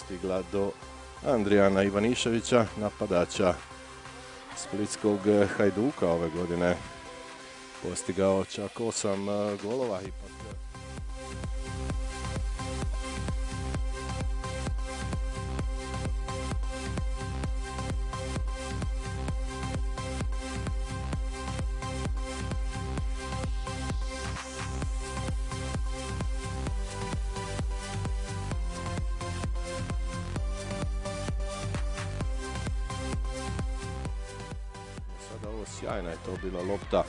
stigla do Andrijana Ivaniševića, napadača splitskog Hajduka ove godine. Postigao čak 8 golova. Sjajna je to bila lopta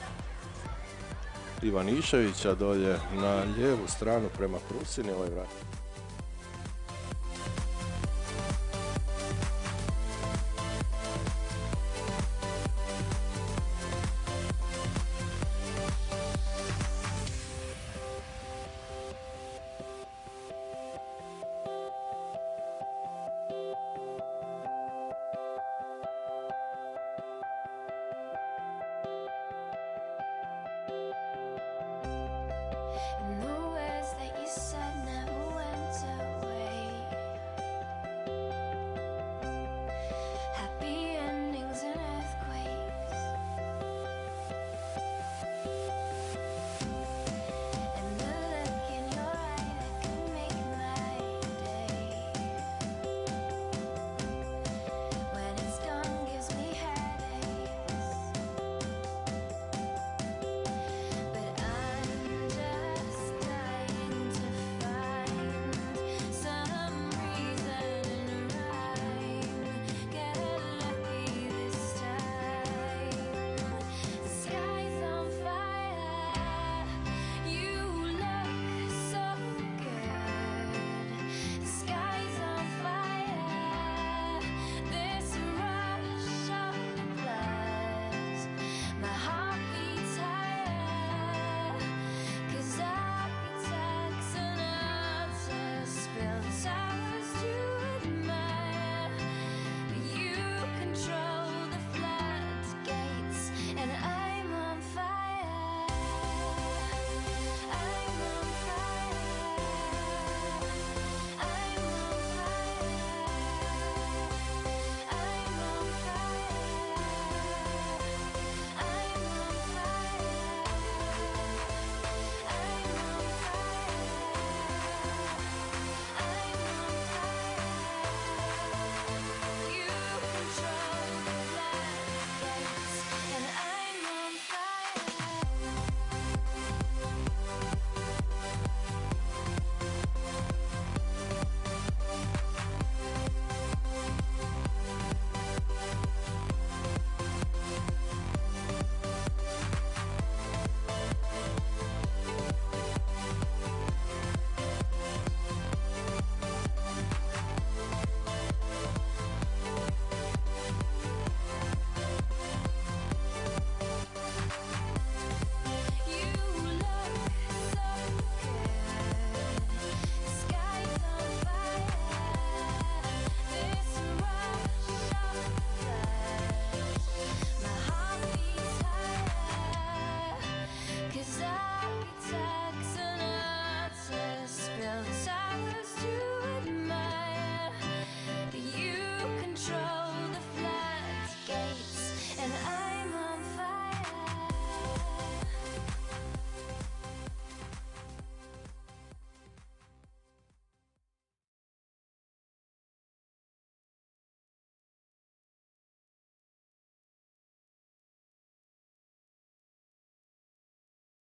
Ivaniševića dolje na lijevu stranu prema Prusini. Ovaj vrat. And the words that you said never went away. Happy endings and earthquakes. And the look in your eye that could make my day. When it's gone gives me headaches. But I'm just dying to find some reason and rhyme. Get lucky this time. The sky's on fire. You look so good. The sky's on fire. This rush of blood. My heart beats higher. 'Cause architects and artists build towers to admire. You control the floodgates, and I'm on fire. I'm on fire. I'm on fire. I'm on fire. I'm on You control the floodgates, and I'm on fire. You look so good. Sky's on fire. This rush of blood. My heart beats higher. 'Cause architects and artists build towers to admire. You control the floodgates, and